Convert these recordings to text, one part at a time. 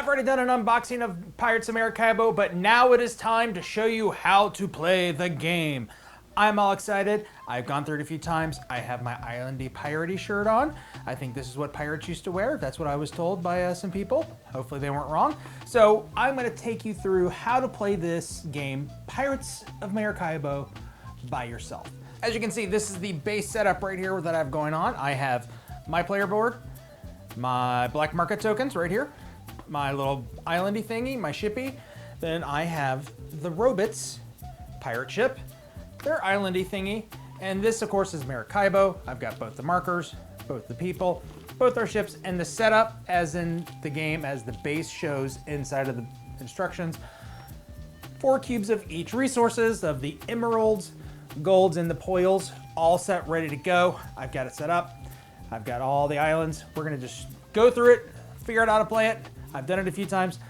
I've already done an unboxing of Pirates of Maracaibo, but now it is time to show you how to play the game. I'm all excited. I've gone through it a few times. I have my Islandy Piratey shirt on. I think this is what pirates used to wear. That's what I was told by some people. Hopefully they weren't wrong. So I'm gonna take you through how to play this game, Pirates of Maracaibo, by yourself. As you can see, this is the base setup right here that I have going on. I have my player board, my black market tokens right here, my little islandy thingy, my shippy. Then I have the Robots pirate ship, their islandy thingy, and this of course is Maracaibo. I've got both the markers, both the people, both our ships, and the setup as in the game as the base shows inside of the instructions. 4 cubes of each resources of the emeralds, golds, and the poils, all set, ready to go. I've got it set up. I've got all the islands. We're gonna just go through it, figure out how to play it. I've done it a few times.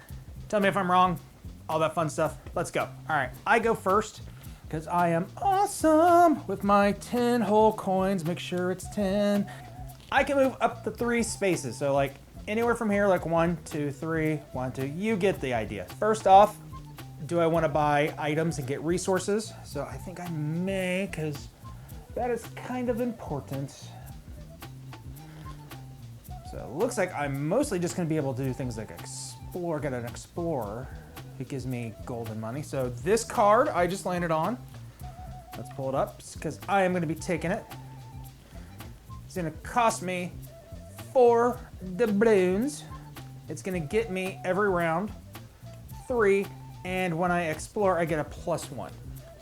Tell me if I'm wrong, all that fun stuff. Let's go. All right, I go first because I am awesome with my 10 whole coins. Make sure it's 10. I can move up to 3 spaces. So like anywhere from here, like 1, 2, 3, 1, 2, you get the idea. First off, do I want to buy items and get resources? So I think I may, because that is kind of important. So it looks like I'm mostly just going to be able to do things like explore, get an explorer. It gives me golden money. So this card I just landed on. Let's pull it up because I am going to be taking it. It's going to cost me 4 doubloons. It's going to get me every round 3, and when I explore I get a +1. So I'm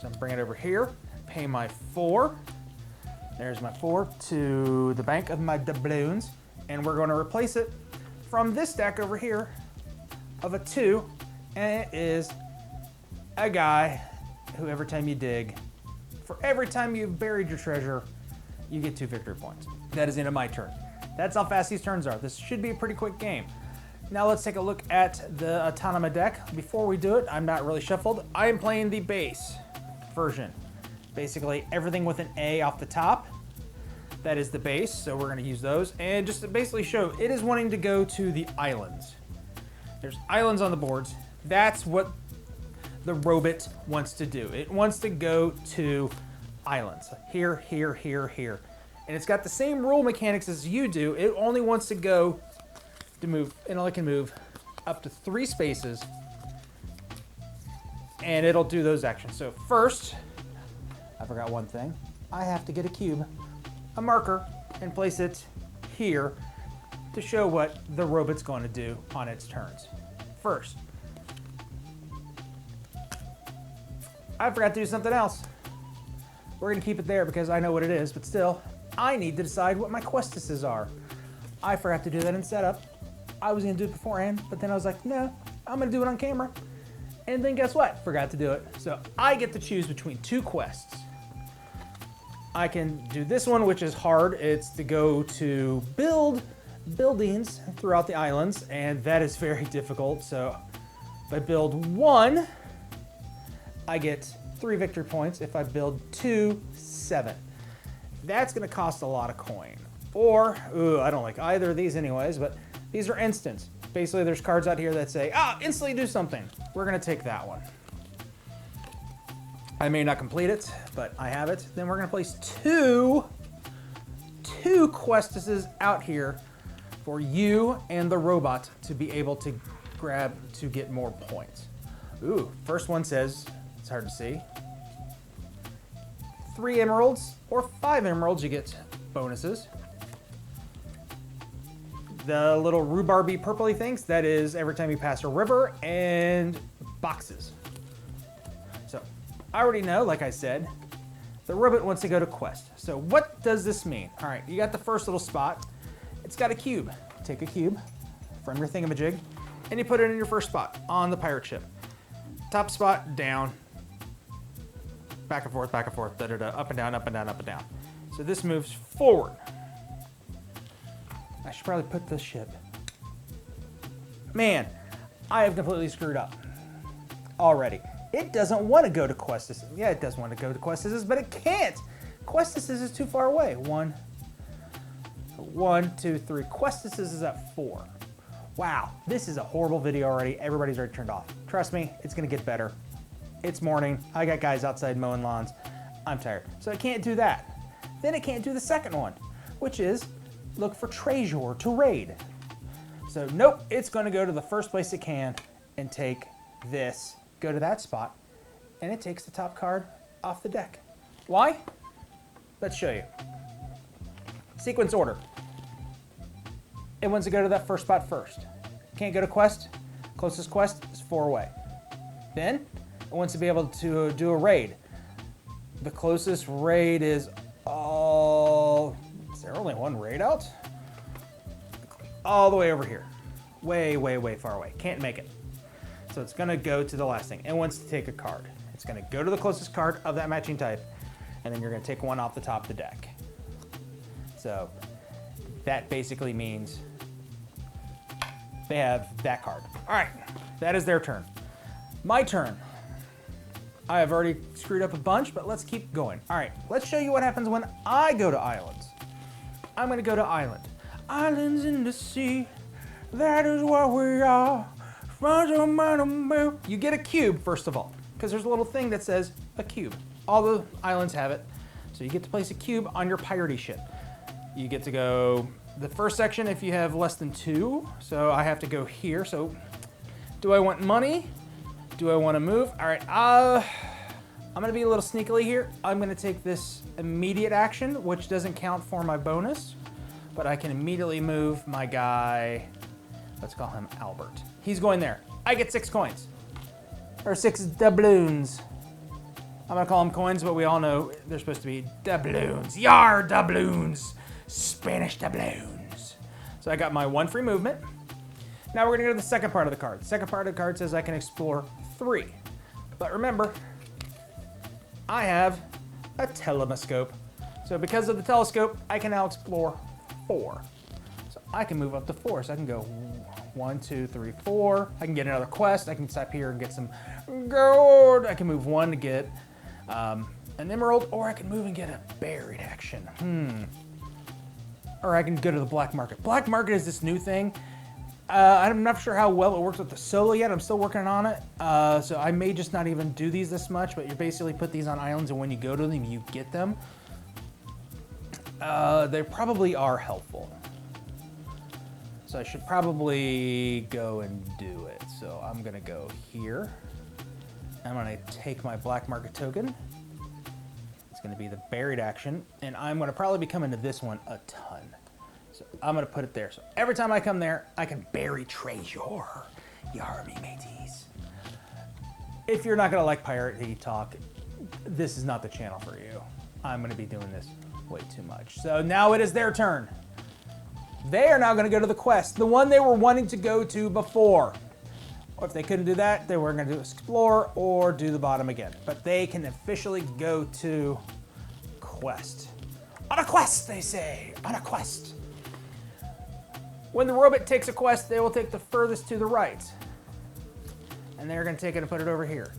going to bring it over here, pay my 4. There's my 4 to the bank of my doubloons. And we're going to replace it from this stack over here of a 2, and it is a guy who every time you dig, for every time you've buried your treasure, you get 2 victory points. That is the end of my turn. That's how fast these turns are. This should be a pretty quick game. Now let's take a look at the Autonoma deck. Before we do it, I'm not really shuffled. I am playing the base version. Basically everything with an A off the top. That is the base, so we're gonna use those. And just to basically show, it is wanting to go to the islands. There's islands on the boards. That's what the robot wants to do. It wants to go to islands. Here, here, here, here. And it's got the same rule mechanics as you do. It only wants to go to move, and only can move up to 3 spaces. And it'll do those actions. So first, I forgot one thing. I have to get a cube, a marker, and place it here to show what the robot's going to do on its turns. First, I forgot to do something else. We're going to keep it there because I know what it is, but still, I need to decide what my questises are. I forgot to do that in setup. I was going to do it beforehand, but then I was like, no, I'm going to do it on camera. And then guess what? Forgot to do it. So I get to choose between 2 quests. I can do this one, which is hard. It's to go to build buildings throughout the islands, and that is very difficult. So if I build 1, I get 3 victory points. If I build 2, 7. That's gonna cost a lot of coin. Or, ooh, I don't like either of these anyways, but these are instants. Basically, there's cards out here that say, instantly do something. We're gonna take that one. I may not complete it, but I have it. Then we're gonna place two questises out here for you and the robot to be able to grab to get more points. Ooh, first one says, it's hard to see, 3 emeralds or 5 emeralds, you get bonuses. The little rhubarby purpley things, that is every time you pass a river, and boxes. So I already know, like I said, the robot wants to go to quest. So what does this mean? All right, you got the first little spot. It's got a cube. Take a cube from your thingamajig, and you put it in your first spot on the pirate ship. Top spot, down, back and forth, da, da, da, up and down, up and down, up and down. So this moves forward. I should probably put this ship. Man, I have completely screwed up already. It doesn't want to go to Questis. Yeah, it does want to go to Questis, but it can't. Questis is too far away. 1, 2, 3. Questis is at 4. Wow, this is a horrible video already. Everybody's already turned off. Trust me, it's gonna get better. It's morning. I got guys outside mowing lawns. I'm tired. So I can't do that. Then I can't do the second one, which is look for treasure to raid. So nope, it's gonna go to the first place it can and take this, go to that spot, and it takes the top card off the deck. Why? Let's show you. Sequence order. It wants to go to that first spot first. Can't go to quest. Closest quest is 4 away. Then it wants to be able to do a raid. The closest raid is all, is there only one raid out? All the way over here. Way, way, way far away. Can't make it. So it's gonna go to the last thing. It wants to take a card. It's gonna go to the closest card of that matching type, and then you're gonna take one off the top of the deck. So that basically means they have that card. All right, that is their turn. My turn. I have already screwed up a bunch, but let's keep going. All right, let's show you what happens when I go to islands. I'm gonna go to island. Islands in the sea, that is what we are. You get a cube, first of all, because there's a little thing that says a cube. All the islands have it. So you get to place a cube on your piratey ship. You get to go the first section if you have less than 2. So I have to go here. So do I want money? Do I want to move? All right, I'm gonna be a little sneakily here. I'm gonna take this immediate action, which doesn't count for my bonus, but I can immediately move my guy. Let's call him Albert. He's going there. I get 6 coins, or 6 doubloons. I'm gonna call them coins, but we all know they're supposed to be doubloons. Yar, doubloons, Spanish doubloons. So I got my 1 free movement. Now we're gonna go to the second part of the card. The second part of the card says I can explore 3. But remember, I have a telescope. So because of the telescope, I can now explore 4. So I can move up to 4. So I can go 1, 2, 3, 4. I can get another quest. I can stop here and get some gold. I can move 1 to get an emerald, or I can move and get a buried action. Or I can go to the black market. Black market is this new thing. I'm not sure how well it works with the solo yet. I'm still working on it. So I may just not even do these this much, but you basically put these on islands, and when you go to them, you get them. They probably are helpful. So I should probably go and do it. So I'm gonna go here. I'm gonna take my black market token. It's gonna be the buried action, and I'm gonna probably be coming to this one a ton. So I'm gonna put it there. So every time I come there, I can bury treasure. Yar me mateys. If you're not gonna like piratey talk, this is not the channel for you. I'm gonna be doing this way too much. So now it is their turn. They are now gonna go to the quest, the one they were wanting to go to before. Or if they couldn't do that, they were gonna do explore or do the bottom again. But they can officially go to quest. On a quest, they say, on a quest. When the robot takes a quest, they will take the furthest to the right. And they're gonna take it and put it over here.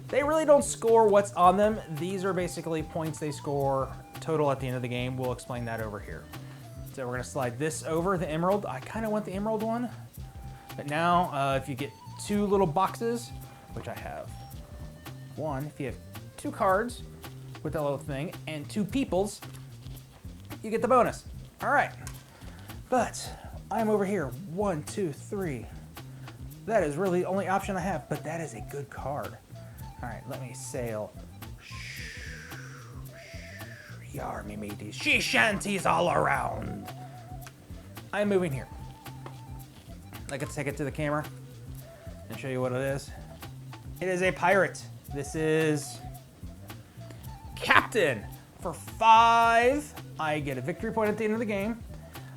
They really don't score what's on them. These are basically points they score total at the end of the game. We'll explain that over here. So we're gonna slide this over, the emerald. I kinda want the emerald one. But now, if you get 2 little boxes, which I have 1, if you have 2 cards with that little thing and 2 peoples, you get the bonus. All right, but I'm over here, 1, 2, 3. That is really the only option I have, but that is a good card. All right, let me sail. Yar me mateys, she shanties all around. I'm moving here. I can take it to the camera and show you what it is. It is a pirate. This is Captain. For 5, I get a victory point at the end of the game.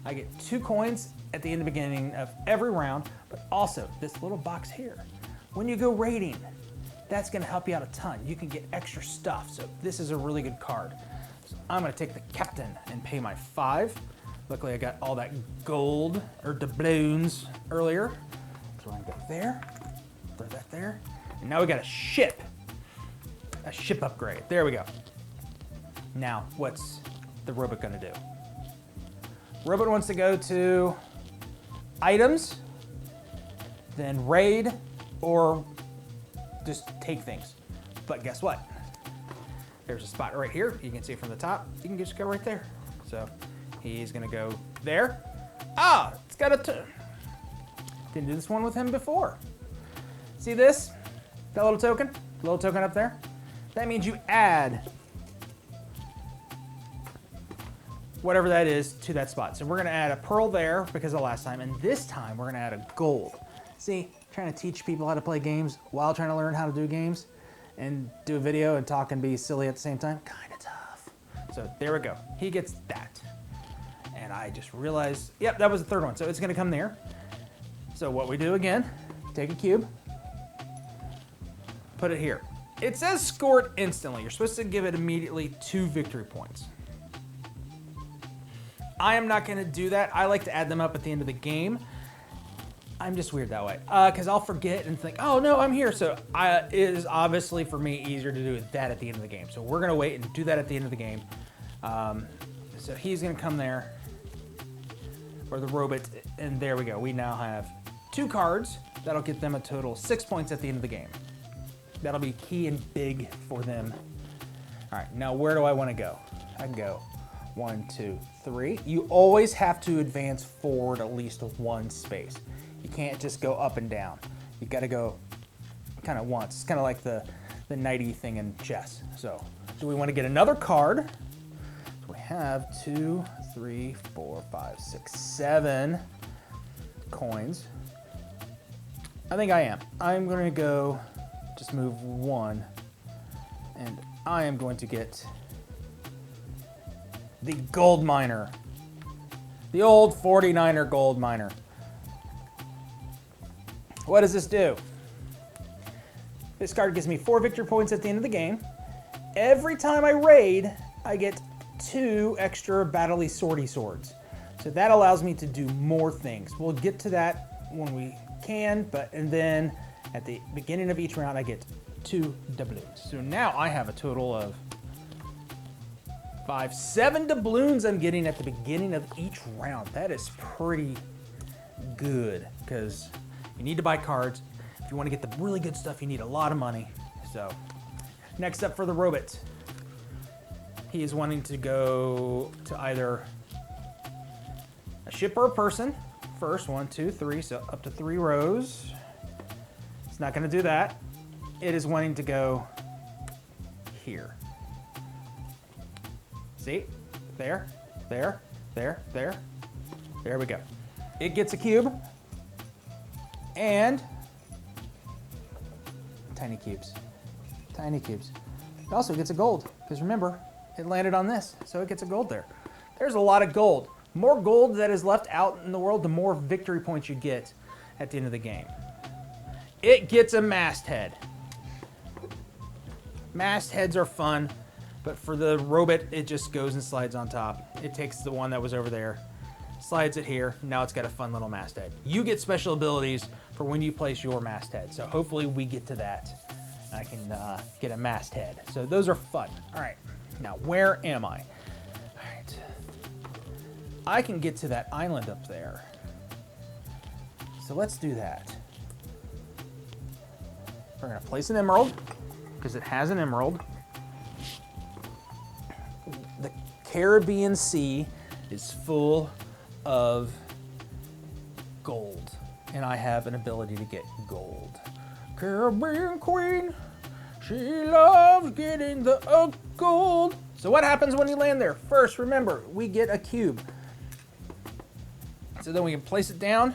I get 2 coins at the end of the beginning of every round, but also this little box here. When you go raiding, that's gonna help you out a ton. You can get extra stuff, so this is a really good card. So I'm gonna take the Captain and pay my 5. Luckily I got all that gold, or doubloons earlier. So I'm gonna go there, throw that there. And now we got a ship upgrade. There we go. Now, what's the robot gonna do? Robot wants to go to items, then raid or just take things. But guess what? There's a spot right here. You can see it from the top. You can just go right there. So he's gonna go there. Ah, it's got a didn't do this one with him before. See this? That little token? Little token up there? That means you add whatever that is to that spot. So we're gonna add a pearl there because of last time, and this time we're gonna add a gold. See, trying to teach people how to play games while trying to learn how to do games and do a video and talk and be silly at the same time, kinda tough. So there we go, he gets that. And I just realized, yep, that was the third one. So it's gonna come there. So what we do again, take a cube, put it here. It says score it instantly. You're supposed to give it immediately 2 victory points. I am not gonna do that. I like to add them up at the end of the game. I'm just weird that way, because I'll forget and think, oh no, I'm here. So it is obviously for me easier to do that at the end of the game. So we're gonna wait and do that at the end of the game. So he's gonna come there, or the robot, and there we go. We now have 2 cards. That'll get them a total of 6 points at the end of the game. That'll be key and big for them. All right, now where do I wanna go? I can go 1, 2, 3. You always have to advance forward at least 1 space. You can't just go up and down. You gotta go kind of once. It's kind of like the knighty thing in chess. So do we want to get another card? So we have 2, 3, 4, 5, 6, 7 coins. I think I am. I'm going to go just move 1, and I am going to get the gold miner. The old 49er gold miner. What does this do? This card gives me 4 victory points at the end of the game. Every time I raid, I get 2 extra battle-y swordy swords. So that allows me to do more things. We'll get to that when we can, and then at the beginning of each round, I get 2 doubloons. So now I have a total of 7 doubloons I'm getting at the beginning of each round. That is pretty good, because you need to buy cards. If you want to get the really good stuff, you need a lot of money. So, next up for the robot. He is wanting to go to either a ship or a person. First, 1, 2, 3, so up to 3 rows. It's not going to do that. It is wanting to go here. See? There, there, there, there. There we go. It gets a cube. And tiny cubes. Tiny cubes. It also gets a gold, because remember, it landed on this, so it gets a gold there. There's a lot of gold. More gold that is left out in the world, the more victory points you get at the end of the game. It gets a masthead. Mastheads are fun, but for the robot, it just goes and slides on top. It takes the one that was over there, slides it here, now it's got a fun little masthead. You get special abilities for when you place your masthead, so hopefully we get to that. I can get a masthead. So those are fun. All right, now where am I? All right, I can get to that island up there. So let's do that. We're gonna place an emerald, because it has an emerald. The Caribbean Sea is full of gold, and I have an ability to get gold. Caribbean Queen, she loves getting the gold. So what happens when you land there? First, remember, we get a cube. So then we can place it down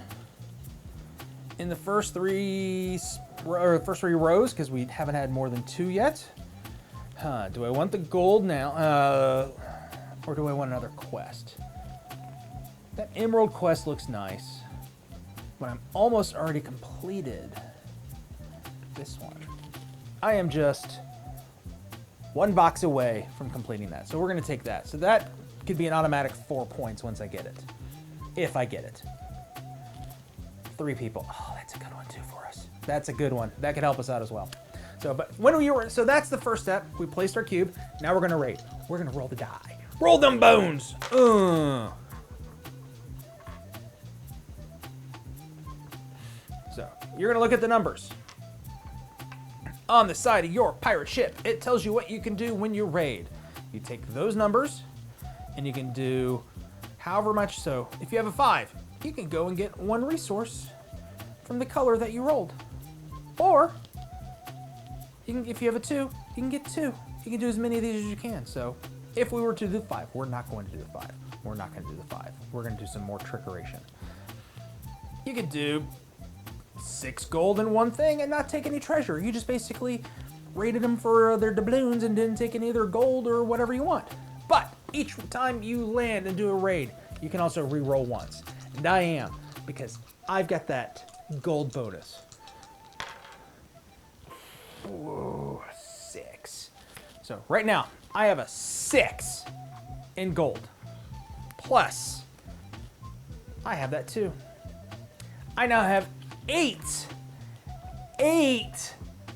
in the first 3 rows, because we haven't had more than 2 yet. Do I want the gold now, or do I want another quest? That emerald quest looks nice, but I'm almost already completed this one. I am just 1 box away from completing that, so we're gonna take that. So that could be an automatic 4 points once I get it, if I get it. 3 people, oh, that's a good one too for us. That's a good one, that could help us out as well. So, but when we were, so that's the first step. We placed our cube, now we're gonna rate. We're gonna roll the die. Roll them bones! So, you're gonna look at the numbers. On the side of your pirate ship, it tells you what you can do when you raid. You take those numbers, and you can do however much. So if you have a 5, you can go and get 1 resource from the color that you rolled. Or, if you have a 2, you can get 2. You can do as many of these as you can. So if we were to do 5, we're not going to do the 5. We're not going to do the 5. We're going to do some more trickeration. You could do 6 gold in one thing and not take any treasure. You just basically rated them for their doubloons and didn't take any of their gold or whatever you want. But each time you land and do a raid, you can also re-roll once. And I am, because I've got that gold bonus. Ooh, 6. So right now, I have a 6 in gold. Plus, I have that too. I now have 8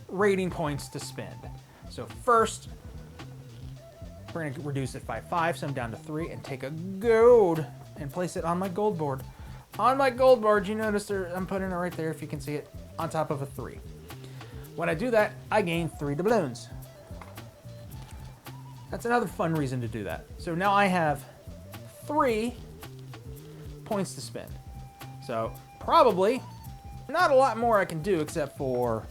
rating points to spend. So first, we're gonna reduce it by 5, so I'm down to 3, and take a gold and place it on my gold board. On my gold board, you notice I'm putting it right there, if you can see it, on top of a 3. When I do that, I gain 3 doubloons. That's another fun reason to do that. So now I have 3 points to spend. So probably not a lot more I can do except for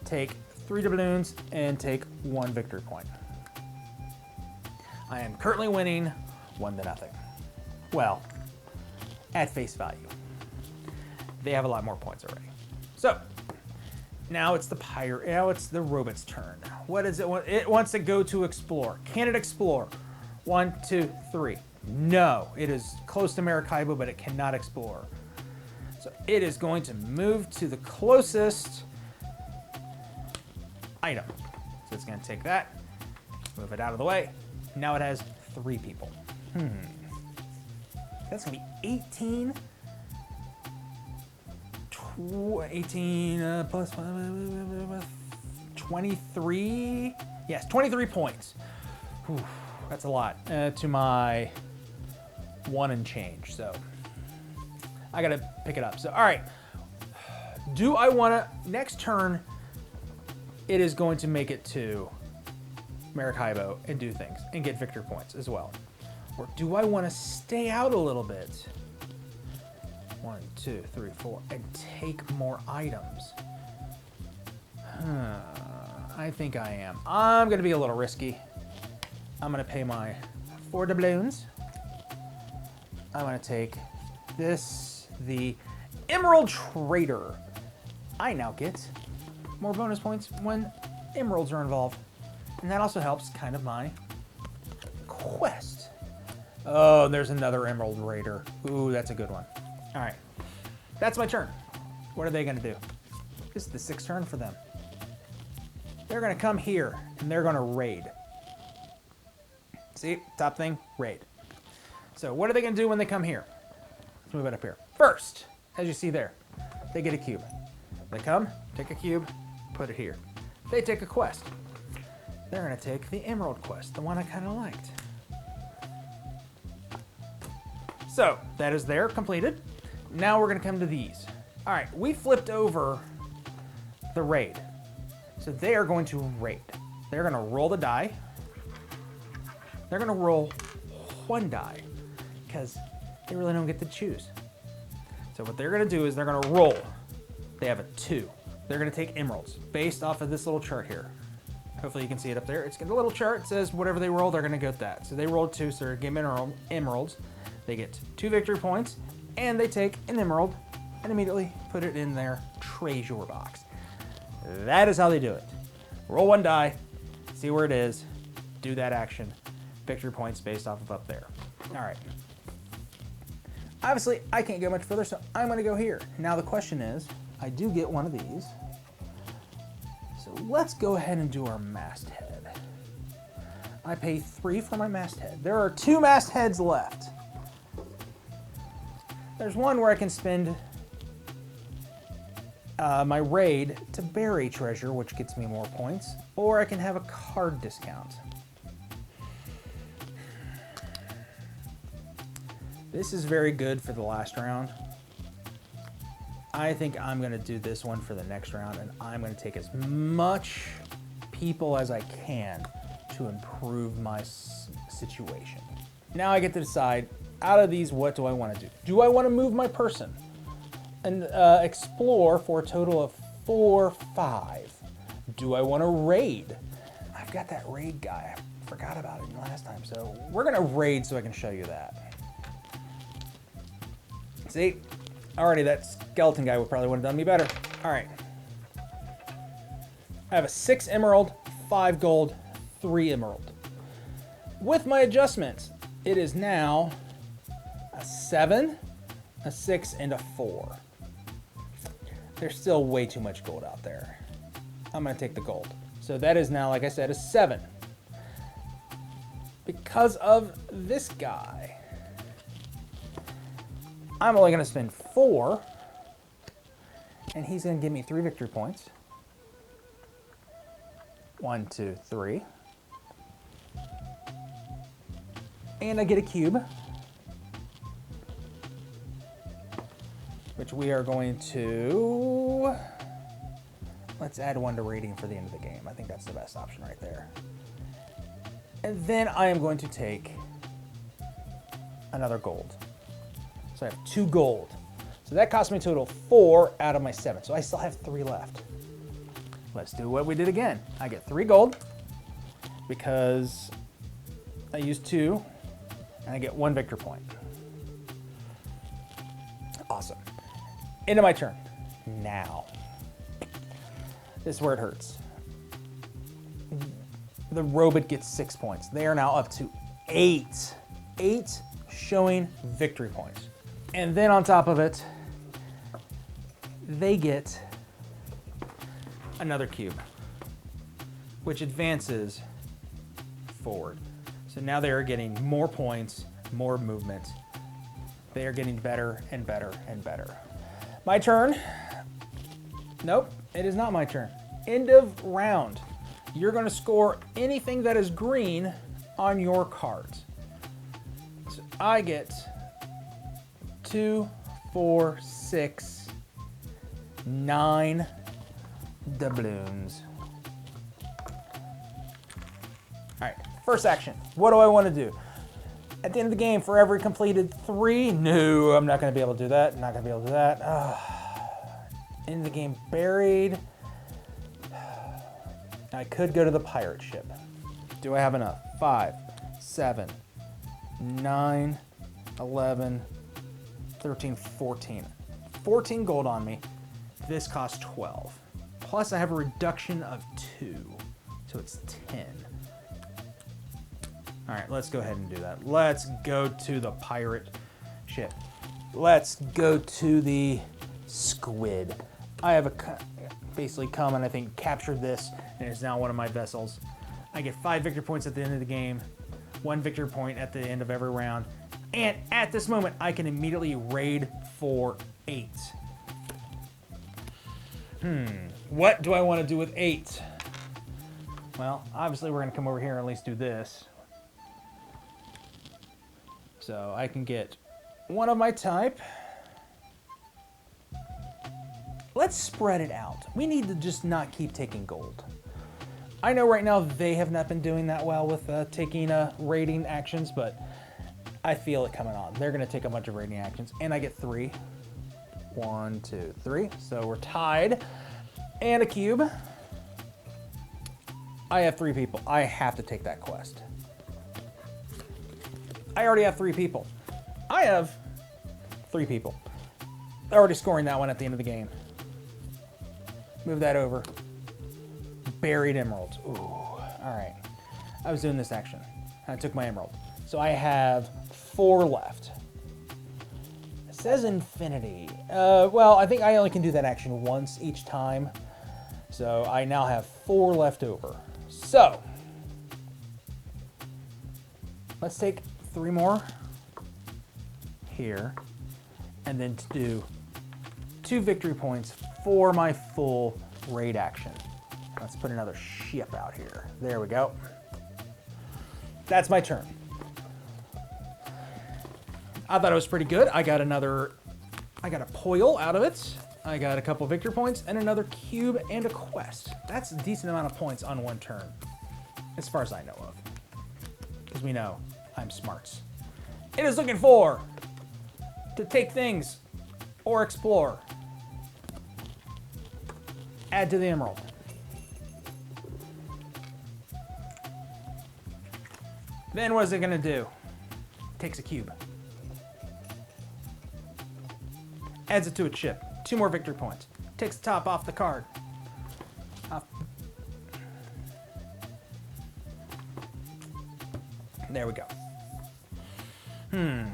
take 3 doubloons and take 1 victory point. I am currently winning 1-0. Well, at face value. They have a lot more points already. So now it's the robot's turn. What is it? It wants to go to explore. Can it explore? 1, 2, 3. No, it is close to Maracaibo, but it cannot explore. So it is going to move to the closest item. So it's going to take that, move it out of the way. Now it has 3 people. That's going to be 18. 18 plus 23. Yes, 23 points. Whew, that's a lot to my 1 and change. So I got to pick it up. So, all right. Do I want to, next turn, it is going to make it to Maracaibo and do things and get victory points as well. Or do I want to stay out a little bit? 1, 2, 3, 4, and take more items. I think I am. I'm going to be a little risky. I'm going to pay my 4 doubloons. I'm going to take this, the Emerald Trader. I now get more bonus points when emeralds are involved. And that also helps kind of my quest. Oh, there's another Emerald Raider. Ooh, that's a good one. All right, that's my turn. What are they gonna do? This is the 6th turn for them. They're gonna come here and they're gonna raid. See, top thing, raid. So what are they gonna do when they come here? Let's move it up here. First, as you see there, they get a cube. They come, take a cube, put it here. They take a quest. They're gonna take the Emerald quest, the one I kinda liked. So that is there, completed. Now we're gonna come to these. All right, we flipped over the raid. So they are going to raid. They're gonna roll the die. They're gonna roll 1 die because they really don't get to choose. So what they're gonna do is they're gonna roll. They have a 2. They're gonna take emeralds based off of this little chart here. Hopefully you can see it up there. It's got a little chart. It says whatever they roll, they're gonna get that. So they rolled 2, so they're giving emeralds. They get 2 victory points, and they take an emerald and immediately put it in their treasure box. That is how they do it. Roll 1 die, see where it is, do that action. Victory points based off of up there. All right. Obviously, I can't go much further, so I'm gonna go here. Now the question is, I do get one of these. So let's go ahead and do our masthead. I pay 3 for my masthead. There are 2 mastheads left. There's one where I can spend my raid to bury treasure, which gets me more points, or I can have a card discount. This is very good for the last round. I think I'm gonna do this one for the next round, and I'm gonna take as much people as I can to improve my situation. Now I get to decide, out of these, what do I wanna do? Do I wanna move my person and explore for a total of 4, 5? Do I wanna raid? I've got that raid guy. I forgot about it last time, so we're gonna raid so I can show you that. See, already that skeleton guy would probably would have done me better. All right. I have a 6 emerald, 5 gold, 3 emerald. With my adjustments, it is now a 7, a 6, and a 4. There's still way too much gold out there. I'm gonna take the gold. So that is now, like I said, a 7. Because of this guy, I'm only gonna spend 4, and he's gonna give me 3 victory points. 1, 2, 3. And I get a cube, which we are going to, let's add 1 to rating for the end of the game. I think that's the best option right there. And then I am going to take another gold. So I have 2 gold. So that cost me a total of 4 out of my 7. So I still have 3 left. Let's do what we did again. I get 3 gold because I used 2, and I get 1 victory point. Awesome. End of my turn. Now, this is where it hurts. The robot gets 6 points. They are now up to 8. 8 showing victory points. And then on top of it, they get another cube, which advances forward. So now they are getting more points, more movement. They are getting better and better and better. My turn. Nope, it is not my turn. End of round. You're gonna score anything that is green on your cards. So I get 2, 4, 6, 9 doubloons. All right, first action. What do I want to do? At the end of the game, for every completed 3, no, I'm not going to be able to do that. Not going to be able to do that. End of the game buried. I could go to the pirate ship. Do I have enough? 5, 7, 9, 11, 13, 14. 14 gold on me. This costs 12. Plus I have a reduction of 2, so it's 10. All right, let's go ahead and do that. Let's go to the pirate ship. Let's go to the squid. I have basically come and I think captured this, and it's now one of my vessels. I get 5 victory points at the end of the game, 1 victory point at the end of every round, and at this moment, I can immediately raid for 8. What do I want to do with 8? Well, obviously we're going to come over here and at least do this. So I can get one of my type. Let's spread it out. We need to just not keep taking gold. I know right now they have not been doing that well with taking raiding actions, but I feel it coming on. They're going to take a bunch of raiding actions, and I get 3. 1, 2, 3. So we're tied. And a cube. I have 3 people. I have to take that quest. I already have 3 people. I have 3 people. Already scoring that one at the end of the game. Move that over. Buried emeralds. Ooh, all right. I was doing this action. I took my emerald. So I have 4 left. It says infinity. Well, I think I only can do that action once each time. So I now have 4 left over. So let's take 3 more here, and then to do 2 victory points for my full raid action. Let's put another ship out here. There we go. That's my turn. I thought it was pretty good. I got a poil out of it. I got a couple victory points and another cube and a quest. That's a decent amount of points on one turn, as far as I know of. Because we know I'm smarts. It is looking for to take things or explore. Add to the emerald. Then what is it gonna do? Takes a cube. Adds it to its ship. 2 more victory points. Takes the top off the card. There we go.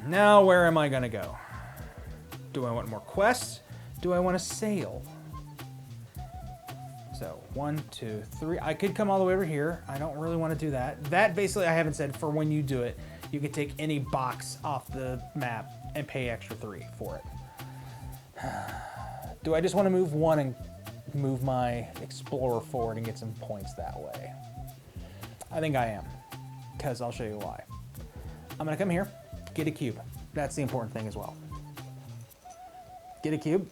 Now where am I gonna go? Do I want more quests? Do I want to sail? So 1, 2, 3. I could come all the way over here. I don't really want to do that. That basically I haven't said for when you do it. You can take any box off the map and pay extra 3 for it. Do I just want to move 1 and move my explorer forward and get some points that way? I think I am, because I'll show you why. I'm gonna come here, get a cube. That's the important thing as well. Get a cube.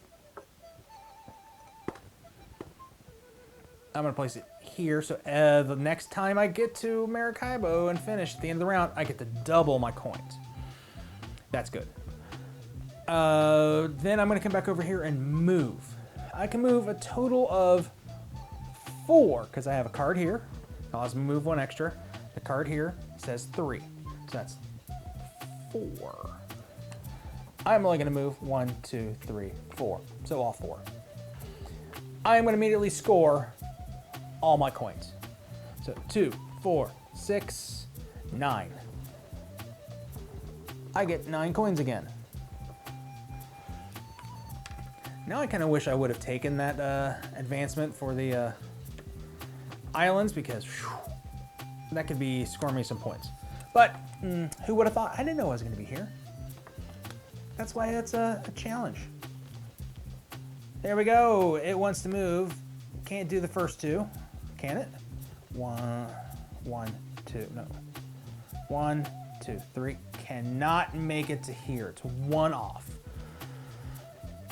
I'm gonna place it here, so the next time I get to Maracaibo and finish at the end of the round, I get to double my coins. That's good. Then I'm gonna come back over here and move. I can move a total of 4, because I have a card here. I'll just move 1 extra. The card here says 3, so that's 4. I'm only gonna move 1, 2, 3, 4, so all 4. I'm gonna immediately score all my coins. So 2, 4, 6, 9. I get 9 coins again. Now I kind of wish I would have taken that advancement for the islands, because whew, that could be scoring me some points. But who would have thought? I didn't know I was going to be here. That's why it's a challenge. There we go. It wants to move. Can't do the first 2, can it? 1, 2, no. 1, 2, 3. Cannot make it to here. It's 1 off.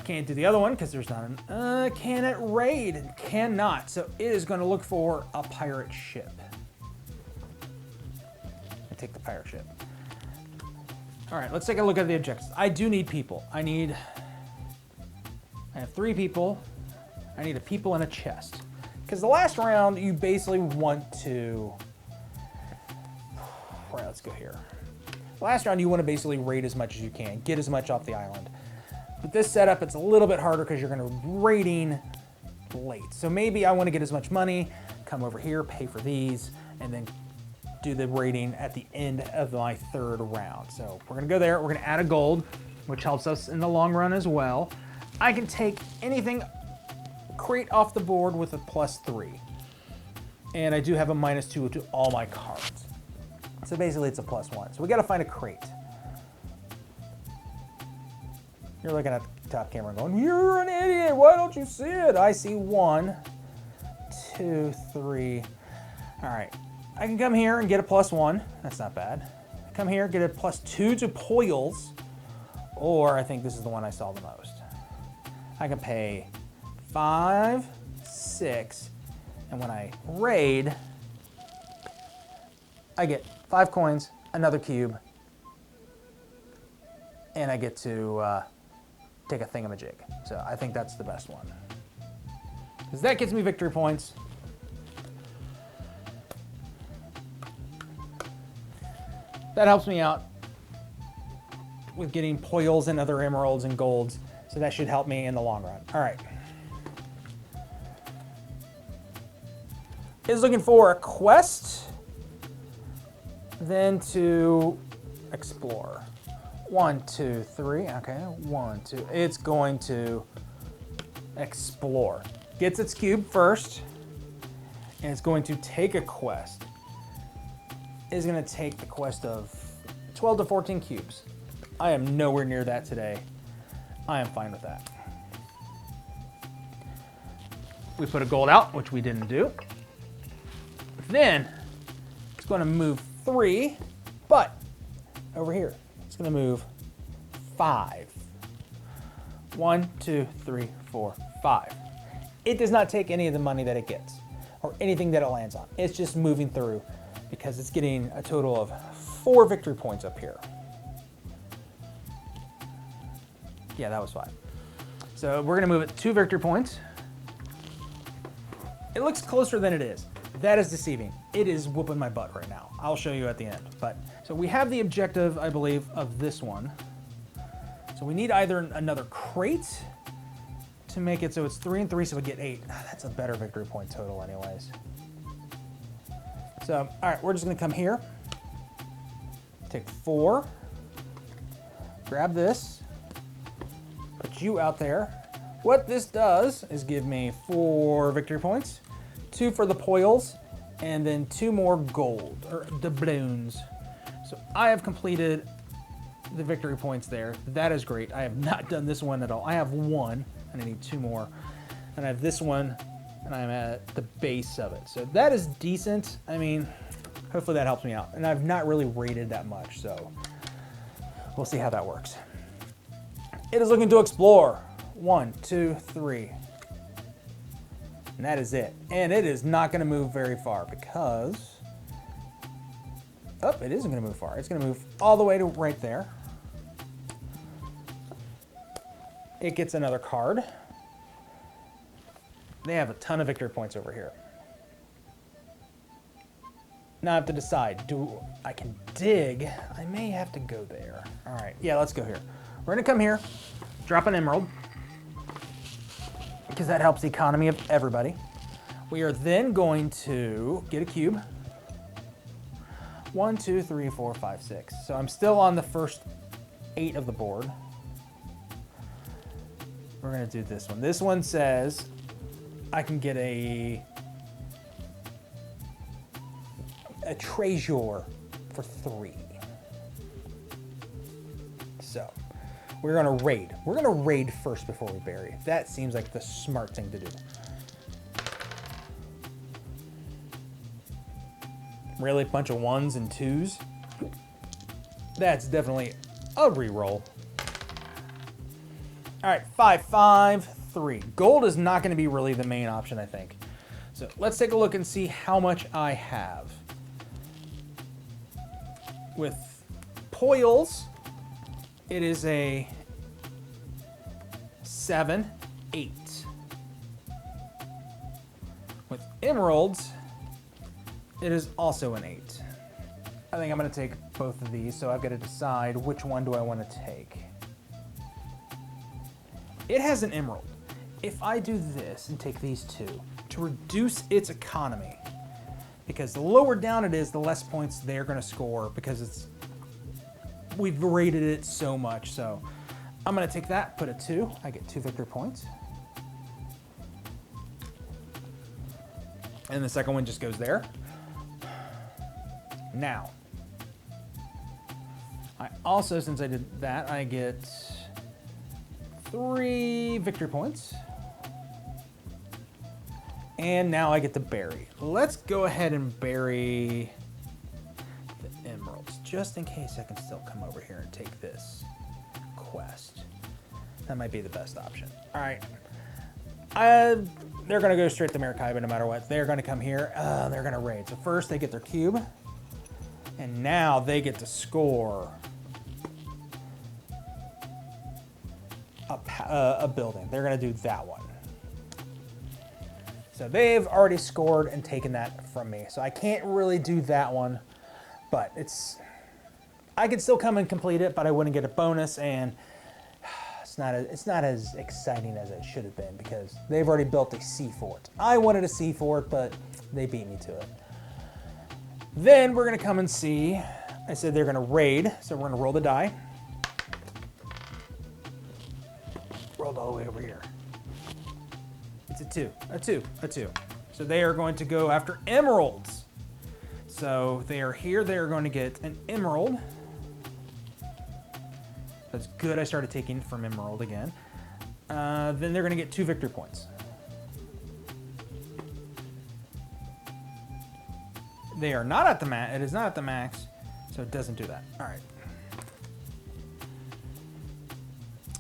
Can't do the other one because there's not an. Can it raid? Cannot. So it is going to look for a pirate ship. I take the pirate ship. All right, let's take a look at the objectives. I do need people. I have 3 people. I need a people and a chest. Because the last round, you basically want to. All right, let's go here. Last round, you want to basically raid as much as you can, get as much off the island. But this setup, it's a little bit harder because you're going to be raiding late. So maybe I want to get as much money, come over here, pay for these, and then do the raiding at the end of my 3rd round. So we're going to go there. We're going to add a gold, which helps us in the long run as well. I can take anything crate off the board with a +3. And I do have a -2 to all my cards. So basically it's a +1. So we got to find a crate. You're looking at the top camera going, you're an idiot, why don't you see it? I see 1, 2, 3. All right, I can come here and get a +1. That's not bad. Come here, get a +2 to Poils, or I think this is the one I saw the most. I can pay 5, 6, and when I raid, I get 5 coins, another cube, and I get to take a thingamajig. So I think that's the best one. Because that gets me victory points. That helps me out with getting Poils and other emeralds and golds. So that should help me in the long run. All right. Is looking for a quest, then to explore. 1, 2, 3. Okay, 1, 2. It's going to explore. Gets its cube first, and it's going to take a quest. It's going to take the quest of 12 to 14 cubes. I am nowhere near that today. I am fine with that. We put a gold out, which we didn't do. Then it's going to move 3, but over here, it's going to move 5. 1, 2, 3, 4, 5. It does not take any of the money that it gets or anything that it lands on. It's just moving through because it's getting a total of 4 victory points up here. Yeah, that was 5. So we're gonna move it 2 victory points. It looks closer than it is. That is deceiving. It is whooping my butt right now. I'll show you at the end. So we have the objective, I believe, of this one. So we need either another crate to make it so it's 3 and 3, so we get 8. That's a better victory point total anyways. So, all right, we're just gonna come here, take 4, grab this, put you out there. What this does is give me 4 victory points, 2 for the poils, and then 2 more gold, or doubloons. So I have completed the victory points there. That is great. I have not done this one at all. I have 1, and I need 2 more. And I have this one, and I'm at the base of it. So that is decent. I mean, hopefully that helps me out. And I've not really rated that much, so we'll see how that works. It is looking to explore. 1, 2, 3. And that is it. And it is not gonna move very far because, oh, it isn't gonna move far. It's gonna move all the way to right there. It gets another card. They have a ton of victory points over here. Now I have to decide, I can dig? I may have to go there. All right, yeah, let's go here. We're gonna come here, drop an emerald, because that helps the economy of everybody. We are then going to get a cube. 1, 2, 3, 4, 5, 6. So I'm still on the first 8 of the board. We're gonna do this one. This one says I can get a treasure for 3. So we're gonna raid. We're gonna raid first before we bury. That seems like the smart thing to do. Really, a bunch of 1s and 2s? That's definitely a reroll. All right, 5, 5, 3. Gold is not gonna be really the main option, I think. So let's take a look and see how much I have. With poils, it is a 7, 8. With emeralds, it is also an 8. I think I'm gonna take both of these, so I've got to decide which one do I want to take. It has an emerald. If I do this and take these 2 to reduce its economy, because the lower down it is, the less points they're gonna score because we've rated it so much. So I'm gonna take that, put a 2. I get 2 victory points. And the second one just goes there. Now, I also, since I did that, I get 3 victory points. And now I get to bury. Let's go ahead and bury the emeralds, just in case I can still come over here and take this quest. That might be the best option. All right. They're gonna go straight to Maracaibo no matter what. They're gonna come here, they're gonna raid. So first they get their cube, and now they get to score a building. They're gonna do that one. So they've already scored and taken that from me. So I can't really do that one, but I could still come and complete it, but I wouldn't get a bonus, and it's not as exciting as it should have been because they've already built a sea fort. I wanted a sea fort, but they beat me to it. Then we're gonna come and see, I said they're gonna raid, so we're gonna roll the die. Rolled all the way over here. It's a 2, a 2, a 2. So they are going to go after emeralds. So they are here, they are going to get an emerald. That's good, I started taking from emerald again. Then they're gonna get 2 victory points. They are not at the max, it is not at the max, so it doesn't do that. All right.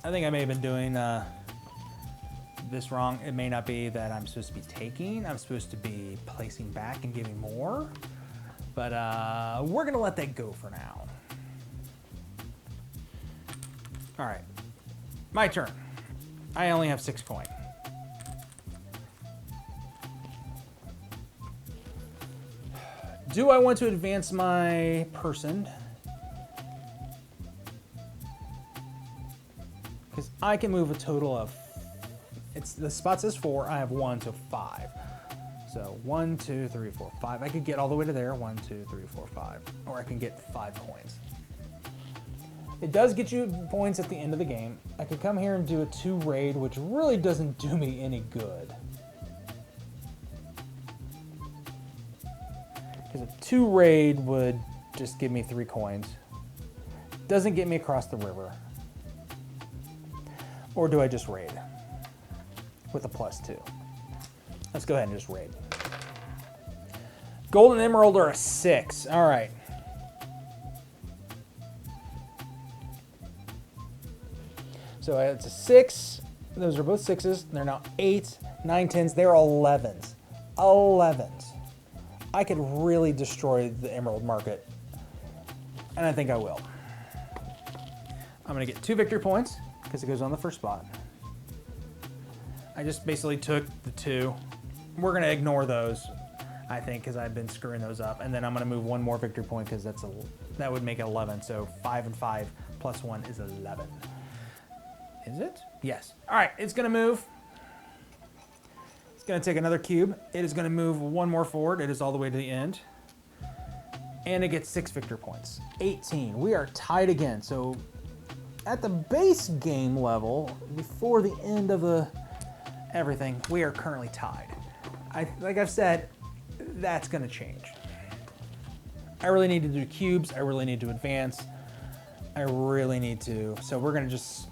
I think I may have been doing this wrong. It may not be that I'm supposed to be taking. I'm supposed to be placing back and giving more. But we're gonna let that go for now. All right, my turn. I only have 6 coin. Do I want to advance my person? Because I can move a total of, the spot says 4, I have 1, so 5. So 1, 2, 3, 4, 5. I could get all the way to there, 1, 2, 3, 4, 5. Or I can get 5 coins. It does get you points at the end of the game. I could come here and do a 2 raid, which really doesn't do me any good. Because a 2 raid would just give me 3 coins. Doesn't get me across the river. Or do I just raid with a +2? Let's go ahead and just raid. Gold and emerald are a 6. All right. So it's a 6. Those are both 6s. They're now 8, 9, 10s. They're 11s. 11s. I could really destroy the emerald market. And I think I will. I'm going to get 2 victory points because it goes on the first spot. I just basically took the 2. We're going to ignore those, I think, because I've been screwing those up. And then I'm going to move 1 more victory point because that would make it 11. So 5 and 5 plus 1 is 11. Is it? Yes. All right, it's going to move. It's going to take another cube. It is going to move 1 more forward. It is all the way to the end. And it gets 6 victory points. 18. We are tied again. So at the base game level, before the end of the everything, we are currently tied. Like I've said, that's going to change. I really need to do cubes. I really need to advance. I really need to. So we're going to just...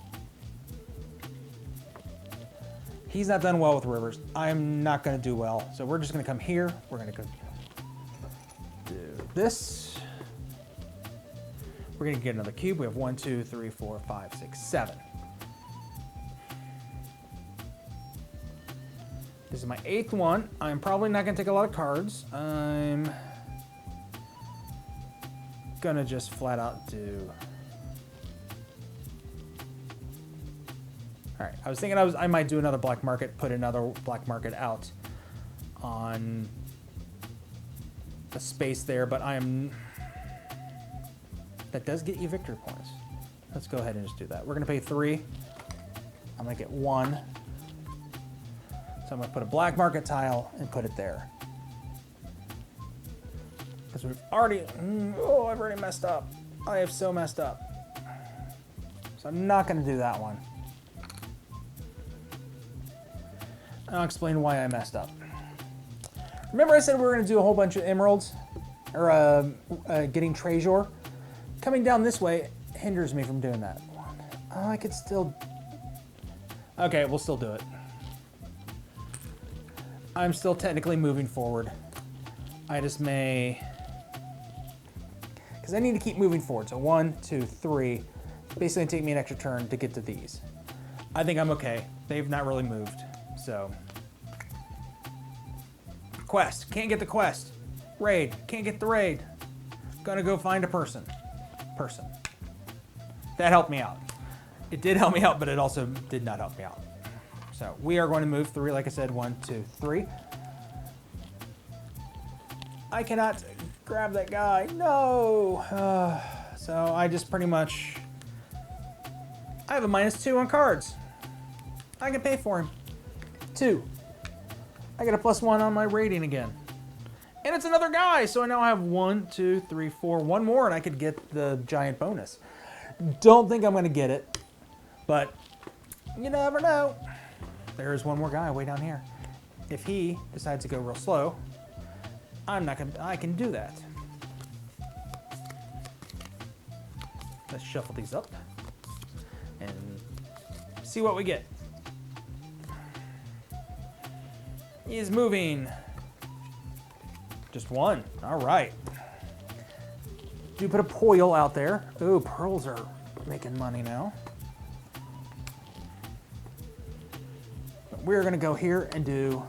He's not done well with rivers. I'm not going to do well. So we're just going to come here. We're going to go do this. We're going to get another cube. We have 1, 2, 3, 4, 5, 6, 7. This is my 8th one. I'm probably not going to take a lot of cards. I'm going to just flat out do... All right, I was thinking I might do another black market, put another black market out on the space there, but that does get you victory points. Let's go ahead and just do that. We're gonna pay 3. I'm gonna get 1. So I'm gonna put a black market tile and put it there. Because we've already, I've already messed up. I have so messed up. So I'm not gonna do that one. I'll explain why I messed up. Remember I said we were going to do a whole bunch of emeralds? Or getting treasure? Coming down this way hinders me from doing that. Oh, I could still... Okay, we'll still do it. I'm still technically moving forward. I just may... Because I need to keep moving forward. So 1, 2, 3. Basically take me an extra turn to get to these. I think I'm okay. They've not really moved. So, quest, can't get the quest. Raid, can't get the raid. Gonna go find a person. That helped me out. It did help me out, but it also did not help me out. So we are going to move 3, like I said, 1, 2, 3. I cannot grab that guy, no. So I just pretty much, I have a -2 on cards. I can pay for him. 2. I get a +1 on my rating again. And it's another guy, so I now have 1, 2, 3, 4, 1 more, and I could get the giant bonus. Don't think I'm going to get it, but you never know. There's 1 more guy way down here. If he decides to go real slow, I can do that. Let's shuffle these up and see what we get. He's moving. Just 1. All right. Do put a poil out there. Ooh, pearls are making money now. we're gonna go here and do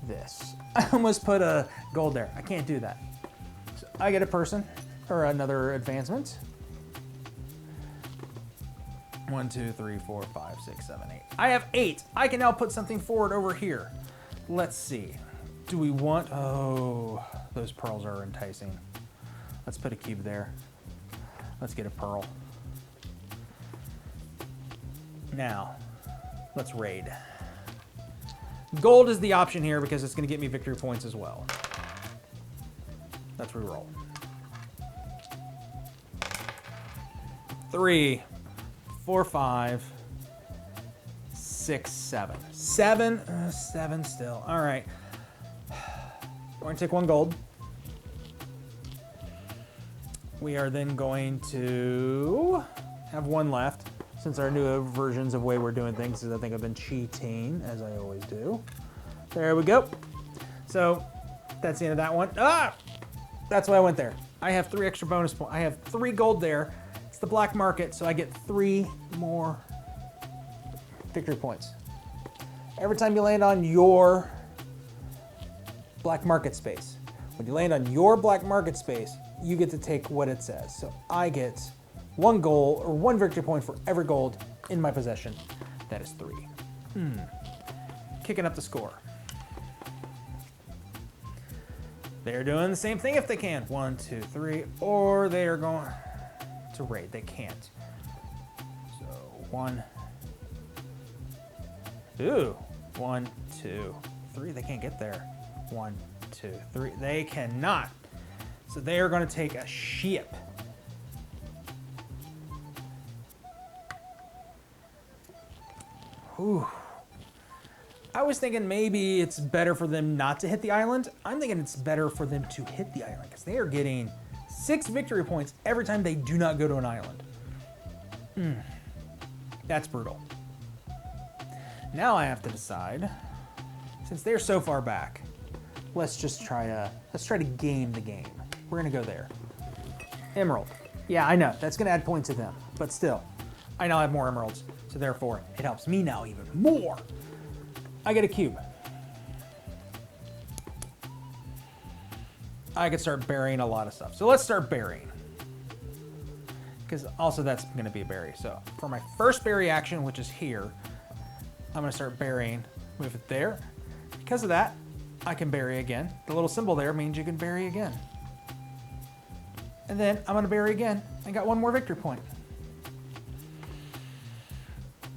this. I almost put a gold there. I can't do that. So I get a person, or another advancement. 1, 2, 3, 4, 5, 6, 7, 8. I have 8. I can now put something forward over here. Let's see. Do we want, oh, those pearls are enticing. Let's put a cube there. Let's get a pearl. Now, let's raid. Gold is the option here because it's gonna get me victory points as well. Let's reroll. 3, 4, 5, 6, 7. 7 still. All right. We're gonna take 1 gold. We are then going to have 1 left. Since our new versions of way we're doing things, I think I've been cheating, as I always do. There we go. So that's the end of that one. Ah! That's why I went there. I have 3 extra bonus points. I have 3 gold there. It's the black market, so I get 3 more victory points. Every time you land on your black market space. When you land on your black market space, you get to take what it says. So I get 1 gold, or 1 victory point for every gold in my possession. That is 3. Kicking up the score. They're doing the same thing if they can. 1, 2, 3, or they are going to raid. They can't. So 1, 1, 2, 3. They can't get there. 1, 2, 3. They cannot. So they are going to take a ship. Ooh. I was thinking maybe it's better for them not to hit the island. I'm thinking it's better for them to hit the island because they are getting 6 victory points every time they do not go to an island. That's brutal. Now I have to decide, since they're so far back, let's try to game the game. We're gonna go there. Emerald. Yeah, I know, that's gonna add points to them, but still, I now have more emeralds, so therefore it helps me now even more. I get a cube. I could start burying a lot of stuff. So let's start burying. Because also that's gonna be a berry. So for my first berry action, which is here, I'm gonna start burying, move it there. Because of that, I can bury again. The little symbol there means you can bury again. And then I'm gonna bury again and got 1 more victory point.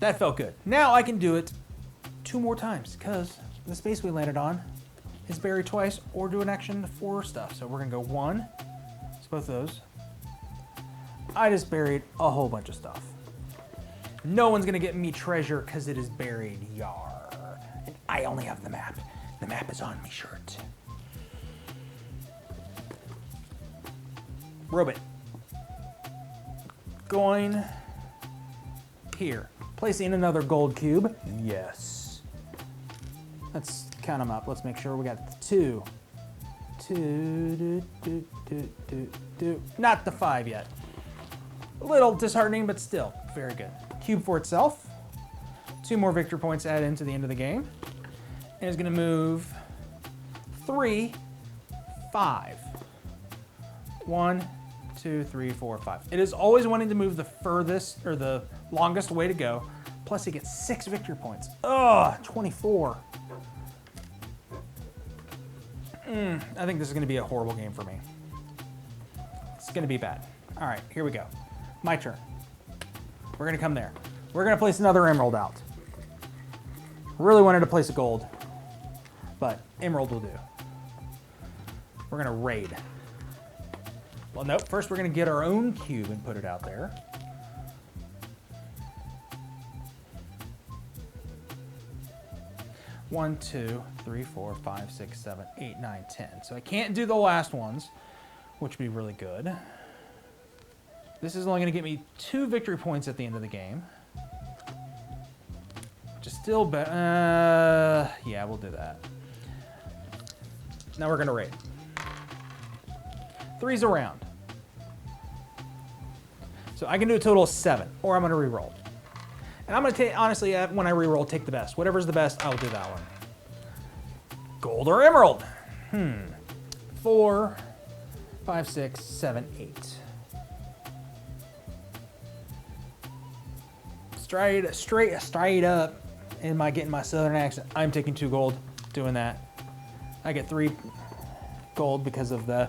That felt good. Now I can do it 2 more times because the space we landed on is bury twice or do an action for stuff. So we're gonna go 1, it's both those. I just buried a whole bunch of stuff. No one's gonna get me treasure because it is buried, yar. And I only have the map. The map is on me shirt. Robot. Going here. Placing another gold cube. Yes. Let's count them up. Let's make sure we got 2. 2, 2. Not the 5 yet. A little disheartening, but still very good. Cube for itself. 2 more victory points added into the end of the game. And it's gonna move 3, 5. 1, 2, 3, 4, 5. It is always wanting to move the furthest or the longest way to go. Plus it gets 6 victory points. Ugh, 24. I think this is gonna be a horrible game for me. It's gonna be bad. All right, here we go. My turn. We're gonna come there. We're gonna place another emerald out. Really wanted to place a gold, but emerald will do. We're gonna raid. Well, nope, first we're gonna get our own cube and put it out there. One, 2, 3, 4, 5, 6, 7, 8, 9, 10. So I can't do the last ones, which would be really good. This is only gonna get me 2 victory points at the end of the game. Which is still better. Yeah, we'll do that. Now we're gonna raid. 3's around. So I can do a total of 7, or I'm gonna re-roll. And I'm gonna take, honestly, when I reroll, take the best. Whatever's the best, I'll do that one. Gold or emerald? 4, 5, 6, 7, 8. Straight up, am I getting my southern accent? I'm taking 2 gold, doing that. I get 3 gold because of the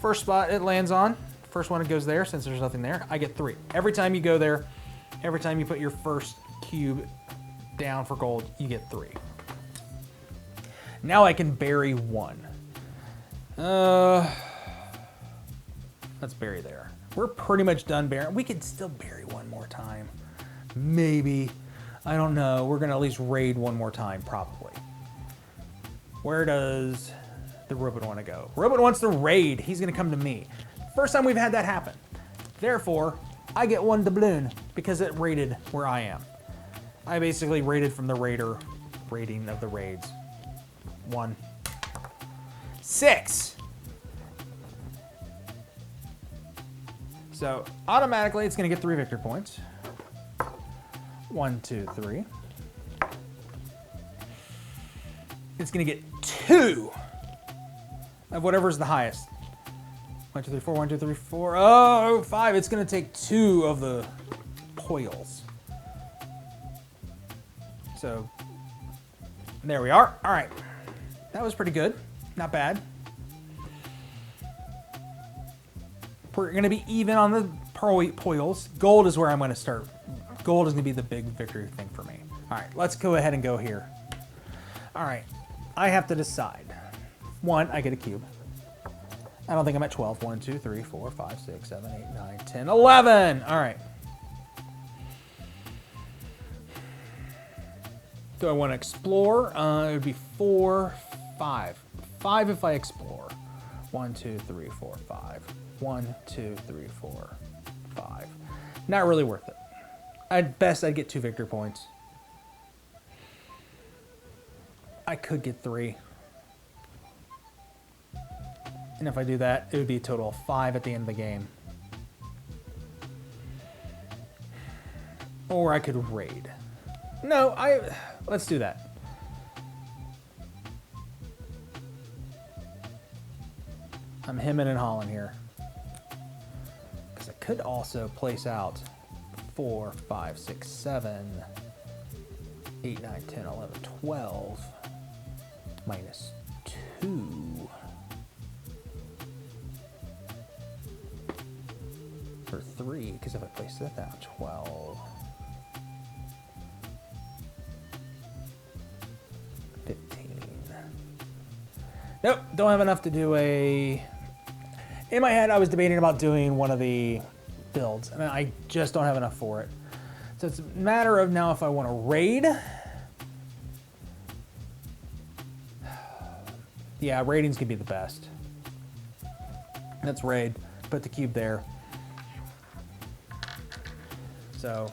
first spot it lands on. First one it goes there, since there's nothing there. I get 3. Every time you go there, every time you put your first cube down for gold, you get 3. Now I can bury 1. Let's bury there. We're pretty much done burying. We could still bury 1 more time. Maybe. I don't know. We're gonna at least raid 1 more time, probably. Where does the robot want to go? Robot wants to raid. He's gonna come to me. First time we've had that happen. Therefore, I get 1 doubloon because it raided where I am. I basically raided from the raider rating of the raids. 1. 6. So automatically it's gonna get 3 victory points. 1, 2, 3. It's gonna get 2 of whatever's the highest. 1, 2, 3, 4, 1, 2, 3, 4. Oh, 5. It's gonna take 2 of the poils. So there we are. All right. That was pretty good. Not bad. We're gonna be even on the poils. Gold is where I'm gonna start. Gold is gonna be the big victory thing for me. All right, let's go ahead and go here. All right, I have to decide. 1, I get a cube. I don't think I'm at 12. 1, 2, 3, 4, 5, 6, 7, 8, 9, 10, 11. All right. Do I want to explore? It would be 4, 5. 5 if I explore. 1, 2, 3, 4, 5. 1, 2, 3, 4, 5. Not really worth it. At best, I'd get 2 victory points. I could get 3. And if I do that, it would be a total of 5 at the end of the game. Or I could raid. No, let's do that. I'm hemming and hawing here. Because I could also place out 4, 5, 6, 7, 8, 9, 10, 11, 12, minus 2. For 3, because if I place that down, 12, 15. Nope, don't have enough to do a... In my head, I was debating about doing one of the builds, and I just don't have enough for it. So it's a matter of now if I want to raid. Yeah, raiding's gonna be the best. Let's raid, put the cube there. So,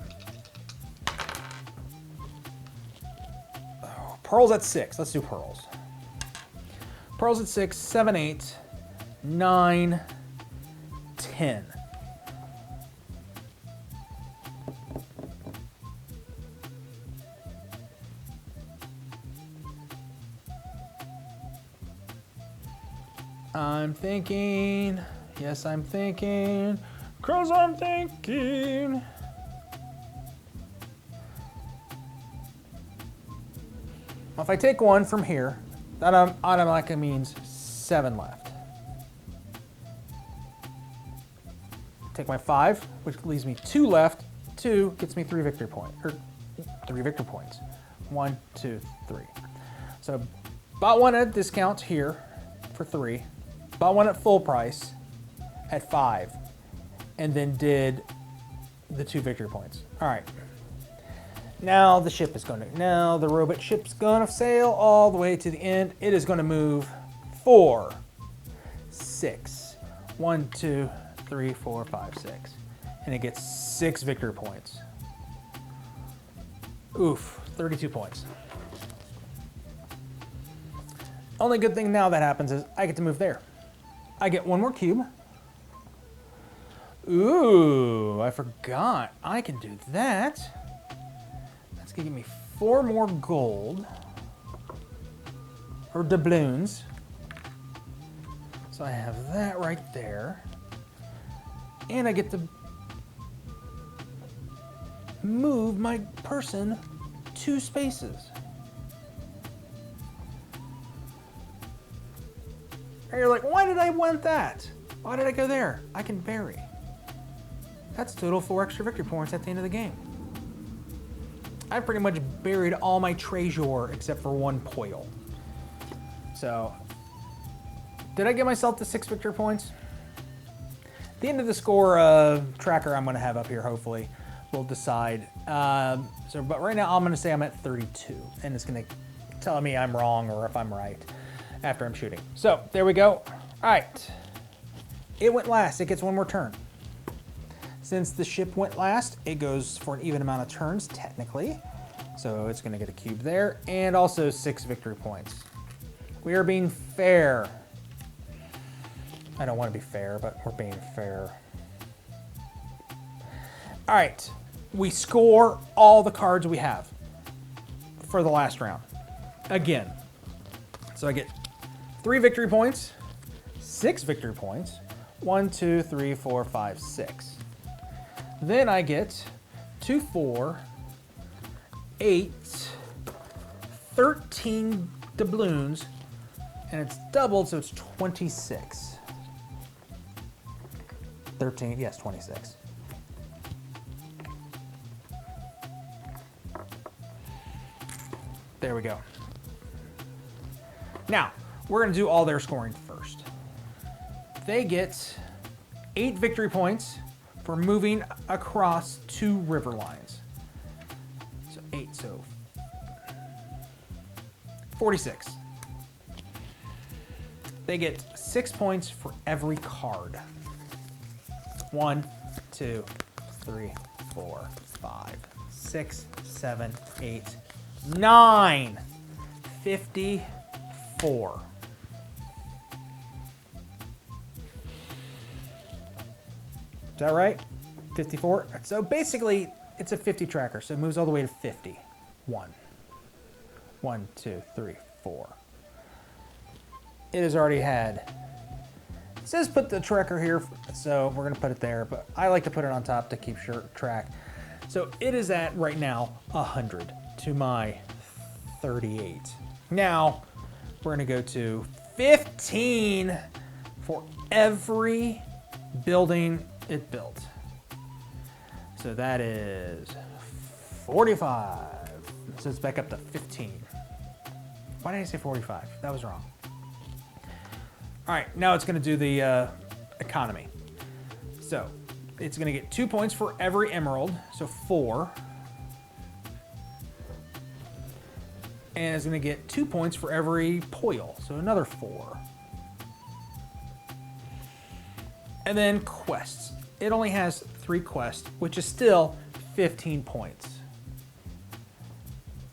pearls at 6. Let's do pearls. Pearls at 6, 7, 8, 9, 10. I'm thinking, yes, I'm thinking, 'cause I'm thinking. If I take 1 from here, that automatically means 7 left. Take my 5, which leaves me 2 left. 2 gets me 3 victory points, or 3 victory points. 1, 2, 3. So bought 1 at a discount here for 3. Bought 1 at full price at 5, and then did the 2 victory points. All right. Now the ship is going to, now the robot ship's going to sail all the way to the end. It is going to move 4, 6, 1, 2, 3, 4, 5, 6. And it gets 6 victory points. Oof, 32 points. Only good thing now that happens is I get to move there. I get 1 more cube. Ooh, I forgot. I can do that. gonna give me 4 more gold. Or doubloons. So I have that right there. And I get to move my person 2 spaces. And you're like, why did I want that? Why did I go there? I can bury. That's total 4 extra victory points at the end of the game. I pretty much buried all my treasure except for 1 poil. So, did I get myself to 6 victory points? The end of the score tracker I'm going to have up here, hopefully, will decide. But right now I'm going to say I'm at 32, and it's going to tell me I'm wrong or if I'm right after I'm shooting. So, there we go. All right. It went last. It gets 1 more turn. Since the ship went last, it goes for an even amount of turns, technically. So it's going to get a cube there, and also 6 victory points. We are being fair. I don't want to be fair, but we're being fair. All right. We score all the cards we have for the last round. Again. So I get 3 victory points, 6 victory points, 1, 2, 3, 4, 5, 6. Then I get 2, 4, 8, 13 doubloons, and it's doubled, so it's 26. 13, yes, 26. There we go. Now, we're going to do all their scoring first. They get 8 victory points for moving across 2 river lines. So 8, so 46. They get 6 points for every card. 1, 2, 3, 4, 5, 6, 7, 8, 9. 54. Is that right? 54? So basically, it's a 50 tracker, so it moves all the way to 50. 1. 1, 2, 3, 4. It has already had... It says put the tracker here, so we're going to put it there, but I like to put it on top to keep track. So it is at, right now, 100 to my 38. Now, we're going to go to 15 for every building it built. So that is 45. So it's back up to 15. Why did I say 45? That was wrong. All right, now it's going to do the economy. So it's going to get 2 points for every emerald, so 4. And it's going to get 2 points for every poil, so another 4. And then quests. It only has 3 quests, which is still 15 points.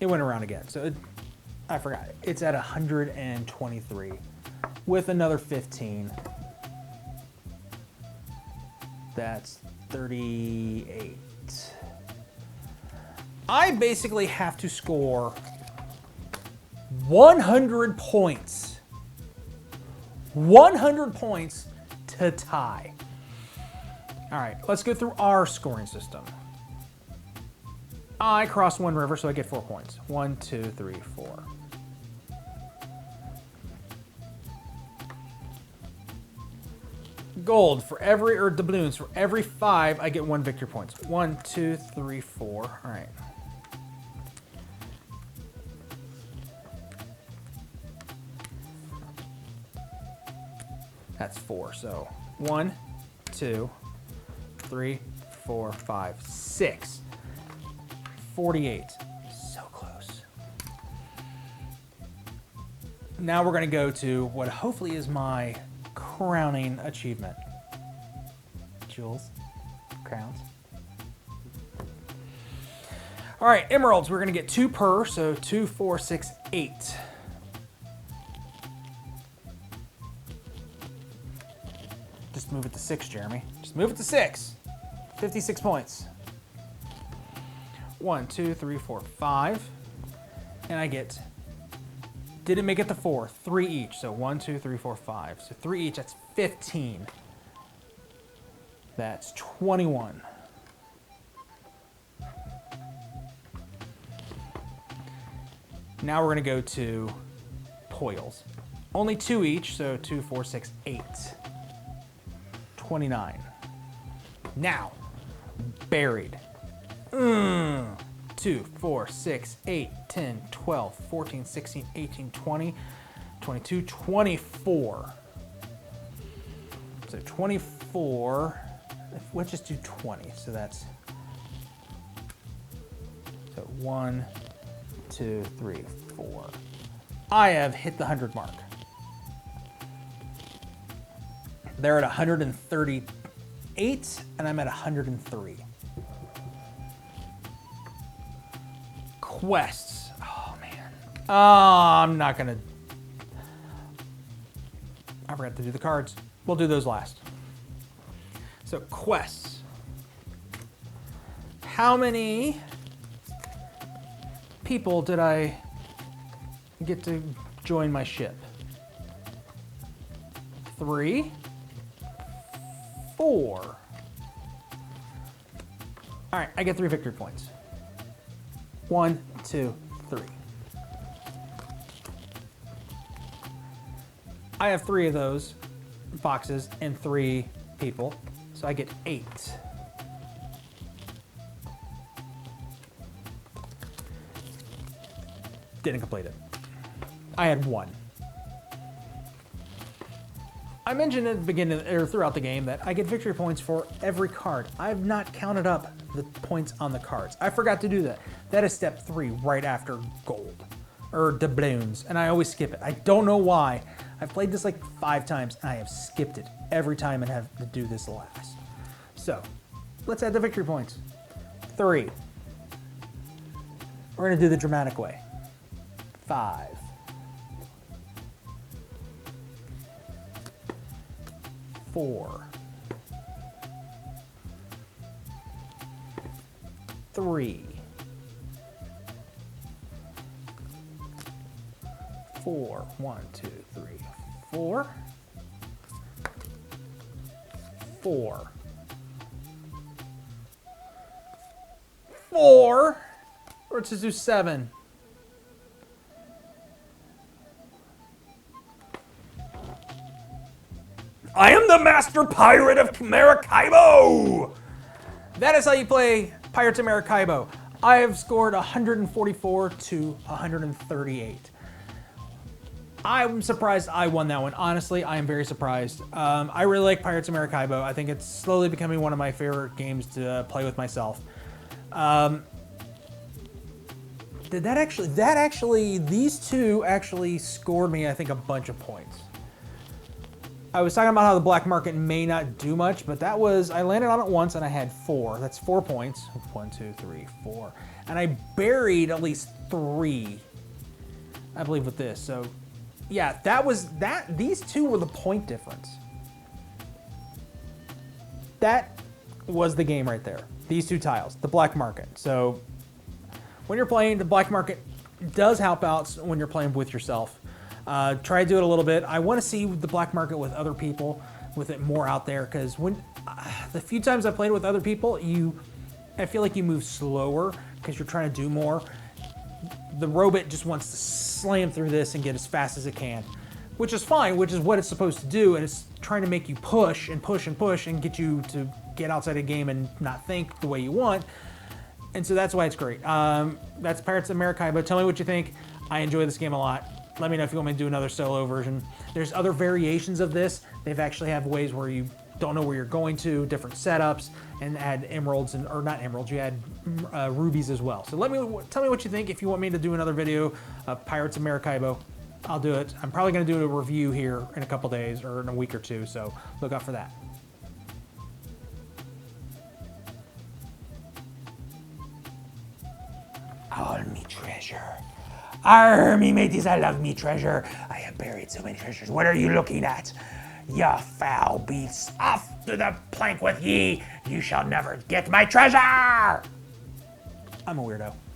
It went around again, so I forgot. It's at 123 with another 15. That's 38. I basically have to score 100 points. 100 points to tie. All right, let's go through our scoring system. I crossed 1 river, so I get 4 points. 1, 2, 3, 4. Gold for every, or doubloons, for every 5, I get 1 victory points. 1, 2, 3, 4. All right. That's 4. So 1, 2, 3, 4, 5, 6. 48. So close. Now we're going to go to what hopefully is my crowning achievement. Jewels. Crowns. All right, emeralds. We're going to get 2 per, so 2, 4, 6, 8. Just move it to 6, Jeremy. Just move it to 6. 56 points. 1, 2, 3, 4, 5. And I get, didn't make it to 4, 3 each. So 1, 2, 3, 4, 5. So 3 each, that's 15. That's 21. Now we're gonna go to Poils. Only 2 each, so 2, 4, 6, 8. 29. Now, Buried. 2, 4, 6, 8, 10, 12, 14, 16, 18, 20, 22, 24. So 24, let's just do 20. So that's, so 1, 2, 3, 4. I have hit the 100 mark. They're at 138, and I'm at 103. Quests. Oh, man. I'm not gonna... I forgot to do the cards. We'll do those last. So, quests. How many people did I get to join my ship? 3, 4. All right, I get 3 victory points. 1, 2, 3. I have 3 of those boxes and 3 people, so I get 8. Didn't complete it. I had 1. I mentioned at the beginning or throughout the game that I get victory points for every card. I've not counted up the points on the cards. I forgot to do that. That is step 3 right after gold or doubloons, and I always skip it. I don't know why. I've played this like 5 times and I have skipped it every time and have to do this last. So let's add the victory points. 3. We're gonna do the dramatic way. 5. 4. 3. 4. 1, 2, 3, 4. 4. 4. Let's just do 7. I am the Master Pirate of Maracaibo! That is how you play Pirates of Maracaibo. I have scored 144 to 138. I'm surprised I won that one. Honestly, I am very surprised. I really like Pirates of Maracaibo. I think it's slowly becoming one of my favorite games to play with myself. These two actually scored me, I think, a bunch of points. I was talking about how the black market may not do much, but that was, I landed on it once and I had 4. That's 4 points. 1, 2, 3, 4. And I buried at least 3, I believe, with this. So yeah, these two were the point difference. That was the game right there. These 2 tiles, the black market. So when you're playing, the black market does help out when you're playing with yourself. Try to do it a little bit. I want to see the black market with other people, with it more out there, because when the few times I played with other people, I feel like you move slower because you're trying to do more. The robot just wants to slam through this and get as fast as it can, which is fine, which is what it's supposed to do, and it's trying to make you push and push and push and get you to get outside the game and not think the way you want. And so that's why it's great. That's Pirates of Maracaibo. Tell me what you think. I enjoy this game a lot. Let me know if you want me to do another solo version. There's other variations of this. They've actually have ways where you don't know where you're going to, different setups, and add emeralds, or not emeralds, you add rubies as well. So tell me what you think. If you want me to do another video of Pirates of Maracaibo, I'll do it. I'm probably gonna do a review here in a couple days or in a week or 2, so look out for that. All me treasure. Arr, me mateys, I love me treasure. I have buried so many treasures. What are you looking at? Ya foul beasts, off to the plank with ye. You shall never get my treasure! I'm a weirdo.